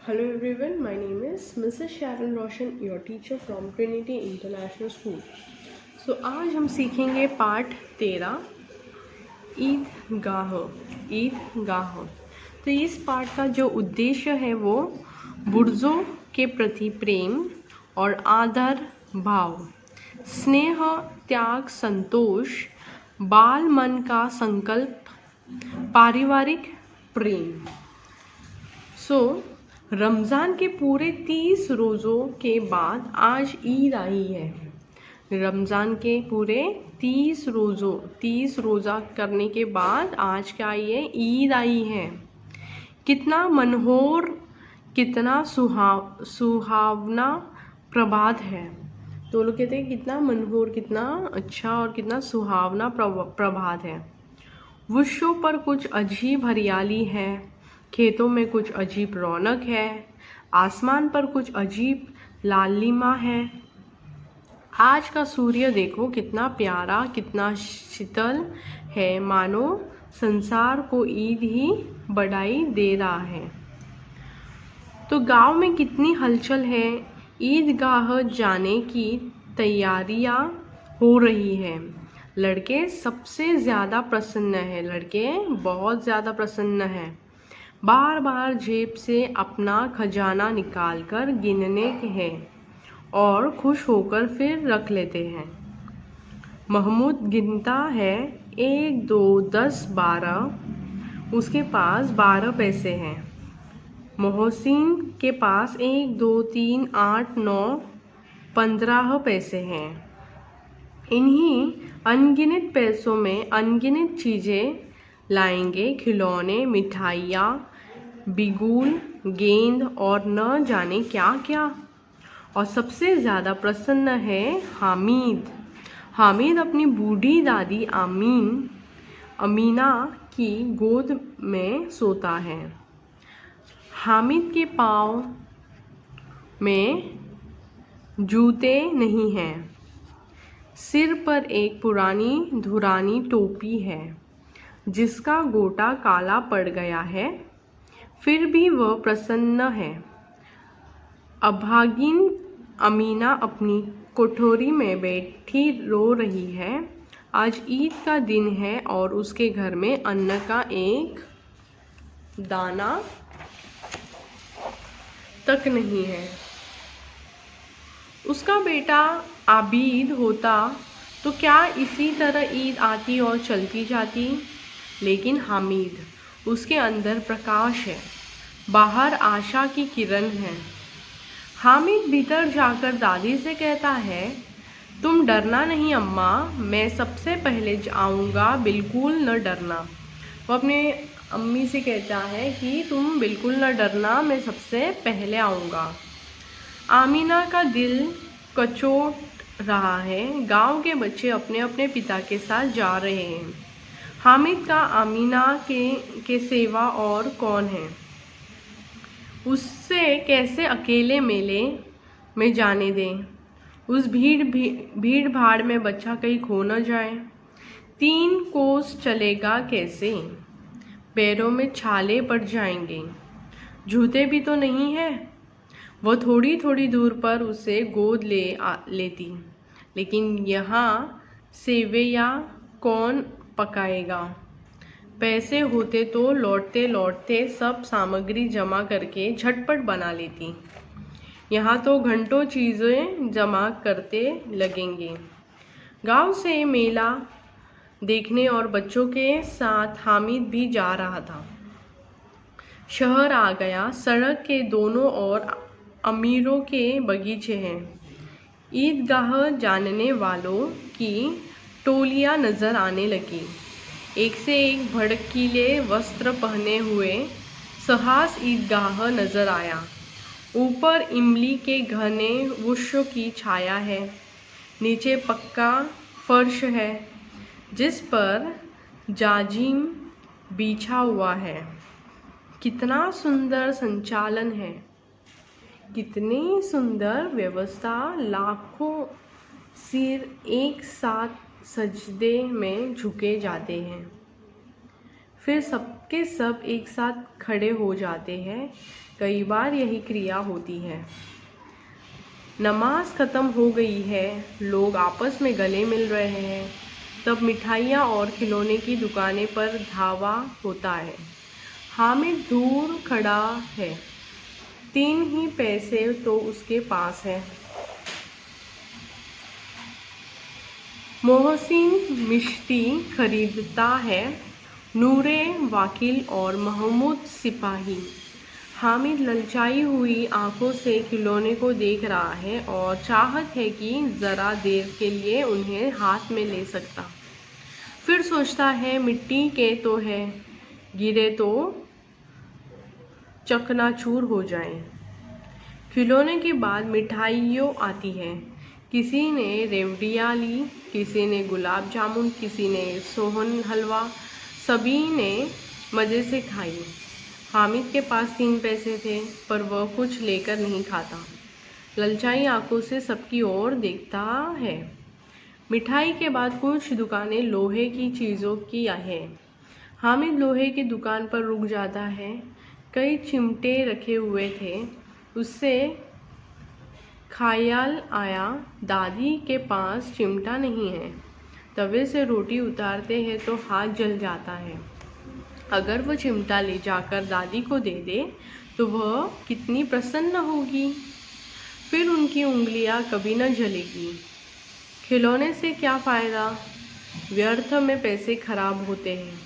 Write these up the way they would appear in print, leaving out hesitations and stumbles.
Hello everyone, my name is Mrs. Sharon Roshan, your teacher from Trinity International School. So आज हम सीखेंगे पाठ 13 ईदगाह। तो इस पाठ का जो उद्देश्य है वो बुर्जों के प्रति प्रेम और आदर भाव, स्नेह, त्याग, संतोष, बाल मन का संकल्प, पारिवारिक प्रेम। रमज़ान के पूरे 30 रोज़ों के बाद आज ईद आई है। रमज़ान के पूरे 30 रोज़ा करने के बाद आज क्या आई है? ईद आई है। कितना मनोहर, कितना सुहावना प्रभात है। तो लोग कहते हैं कितना मनोहर, कितना अच्छा और कितना सुहावना प्रभात है। वृक्षों पर कुछ अजीब हरियाली है, खेतों में कुछ अजीब रौनक है, आसमान पर कुछ अजीब लालिमा है। आज का सूर्य देखो कितना प्यारा, कितना शीतल है, मानो संसार को ईद ही बधाई दे रहा है। तो गांव में कितनी हलचल है, ईदगाह जाने की तैयारियां हो रही है। लड़के सबसे ज़्यादा प्रसन्न है, लड़के बहुत ज़्यादा प्रसन्न हैं। बार बार जेब से अपना खजाना निकालकर गिनने हैं और खुश होकर फिर रख लेते हैं। महमूद गिनता है 1, 2, 10, 12। उसके पास 12 पैसे हैं। मोहसिन के पास 1, 2, 3, 8, 9, 15 पैसे हैं। इन्हीं अनगिनत पैसों में अनगिनत चीज़ें लाएंगे, खिलौने, मिठाइयाँ, बिगुल, गेंद और न जाने क्या क्या। और सबसे ज़्यादा प्रसन्न है हामिद अपनी बूढ़ी दादी अमीना की गोद में सोता है। हामिद के पाँव में जूते नहीं हैं, सिर पर एक पुरानी धुरानी टोपी है जिसका गोटा काला पड़ गया है, फिर भी वह प्रसन्न है। अभागिन अमीना अपनी कोठरी में बैठी रो रही है। आज ईद का दिन है और उसके घर में अन्न का एक दाना तक नहीं है। उसका बेटा आबिद होता तो क्या इसी तरह ईद आती और चलती जाती। लेकिन हामिद, उसके अंदर प्रकाश है, बाहर आशा की किरण है। हामिद भीतर जाकर दादी से कहता है, तुम डरना नहीं अम्मा, मैं सबसे पहले आऊँगा, बिल्कुल न डरना। वो अपने अम्मी से कहता है कि तुम बिल्कुल न डरना, मैं सबसे पहले आऊँगा। आमीना का दिल कचोट रहा है। गांव के बच्चे अपने अपने पिता के साथ जा रहे हैं। हामिद का आमीना के सेवा और कौन है? उससे कैसे अकेले मेले में जाने दें? उस भीड़ भाड़ में बच्चा कहीं खो न जाए। 3 कोस चलेगा कैसे? पैरों में छाले पड़ जाएंगे। जूते भी तो नहीं है। वह थोड़ी थोड़ी दूर पर उसे गोद लेती, लेकिन यहाँ सेवैया कौन पकाएगा? पैसे होते तो लौटते लौटते सब सामग्री जमा करके झटपट बना लेती। यहाँ तो घंटों चीज़ें जमा करते लगेंगे। गांव से मेला देखने और बच्चों के साथ हामिद भी जा रहा था। शहर आ गया। सड़क के दोनों ओर अमीरों के बगीचे हैं। ईदगाह जानने वालों की टोलियां नजर आने लगी। एक से एक भड़कीले वस्त्र पहने हुए सहास ईदगाह नजर आया। ऊपर इमली के घने वृक्षों की छाया है। नीचे पक्का फर्श है जिस पर जाजिम बिछा हुआ है। कितना सुंदर संचालन है, कितनी सुंदर व्यवस्था। लाखों सिर एक साथ सजदे में झुके जाते हैं, फिर सबके सब एक साथ खड़े हो जाते हैं। कई बार यही क्रिया होती है। नमाज ख़त्म हो गई है, लोग आपस में गले मिल रहे हैं, तब मिठाइयाँ और खिलौने की दुकानें पर धावा होता है। हामिद दूर खड़ा है, 3 ही पैसे तो उसके पास है। मोहसिन मिश्ती खरीदता है, नूरे वकील और महमूद सिपाही। हामिद ललचाई हुई आंखों से खिलौने को देख रहा है और चाहत है कि ज़रा देर के लिए उन्हें हाथ में ले सकता। फिर सोचता है मिट्टी के तो है, गिरे तो चकनाचूर हो जाए। खिलौने के बाद मिठाइयों आती है। किसी ने रेवड़ियाँ ली, किसी ने गुलाब जामुन, किसी ने सोहन हलवा। सभी ने मज़े से खाई। हामिद के पास 3 पैसे थे, पर वह कुछ लेकर नहीं खाता। ललचाई आंखों से सबकी ओर देखता है। मिठाई के बाद कुछ दुकानें लोहे की चीज़ों की है। हामिद लोहे की दुकान पर रुक जाता है। कई चिमटे रखे हुए थे। उससे ख्याल आया, दादी के पास चिमटा नहीं है। तवे से रोटी उतारते हैं तो हाथ जल जाता है। अगर वह चिमटा ले जाकर दादी को दे दे तो वह कितनी प्रसन्न होगी। फिर उनकी उंगलियां कभी न जलेगी। खिलौने से क्या फ़ायदा, व्यर्थ में पैसे खराब होते हैं।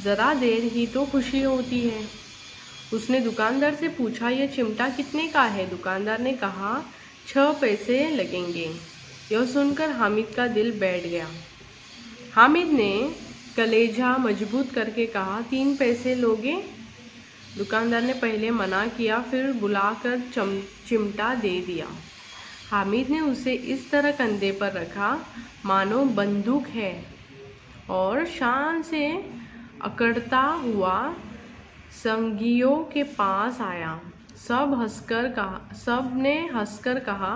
ज़रा देर ही तो खुशी होती है। उसने दुकानदार से पूछा, यह चिमटा कितने का है? दुकानदार ने कहा 6 पैसे लगेंगे। यह सुनकर हामिद का दिल बैठ गया। हामिद ने कलेजा मजबूत करके कहा, 3 पैसे लोगे? दुकानदार ने पहले मना किया, फिर बुलाकर चिमटा दे दिया। हामिद ने उसे इस तरह कंधे पर रखा मानो बंदूक है और शान से अकड़ता हुआ संगियों के पास आया। सब ने हंसकर कहा,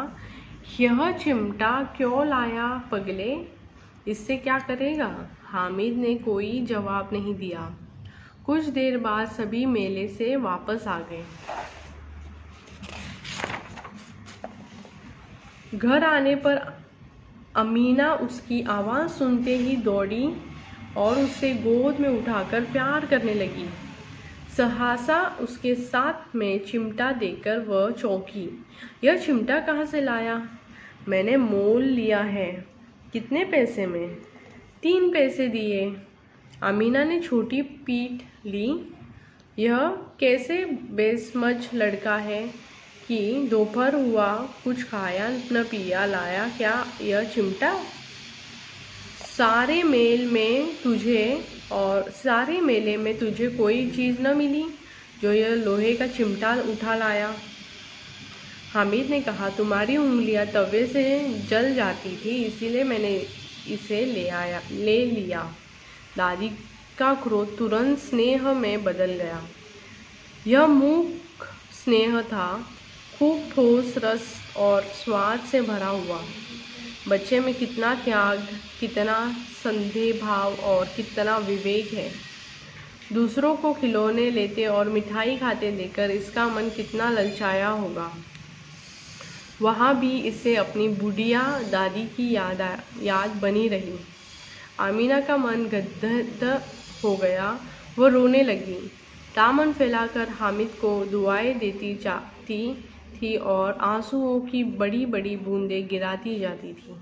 यह चिमटा क्यों लाया पगले, इससे क्या करेगा? हामिद ने कोई जवाब नहीं दिया। कुछ देर बाद सभी मेले से वापस आ गए। घर आने पर अमीना उसकी आवाज़ सुनते ही दौड़ी और उसे गोद में उठाकर प्यार करने लगी। सहसा उसके साथ में चिमटा देखकर वह चौंकी। यह चिमटा कहाँ से लाया? मैंने मोल लिया है। कितने पैसे में? 3 पैसे दिए। अमीना ने छोटी पीट ली। यह कैसे बेसमझ लड़का है कि दोपहर हुआ, कुछ खाया न पिया, लाया क्या यह चिमटा? सारे मेले में तुझे कोई चीज़ न मिली जो यह लोहे का चिमटा उठा लाया। हामिद ने कहा, तुम्हारी उंगलियां तवे से जल जाती थी, इसीलिए मैंने इसे ले लिया। दादी का क्रोध तुरंत स्नेह में बदल गया। यह मूक स्नेह था, खूब ठोस रस और स्वाद से भरा हुआ। बच्चे में कितना त्याग, कितना संदेह भाव और कितना विवेक है। दूसरों को खिलौने लेते और मिठाई खाते देखकर इसका मन कितना ललचाया होगा। वहाँ भी इसे अपनी बुढ़िया दादी की याद बनी रही। आमीना का मन गदगद हो गया। वह रोने लगी, दामन फैलाकर हामिद को दुआएं देती जाती थी और आंसुओं की बड़ी बड़ी बूंदें गिराती जाती थी।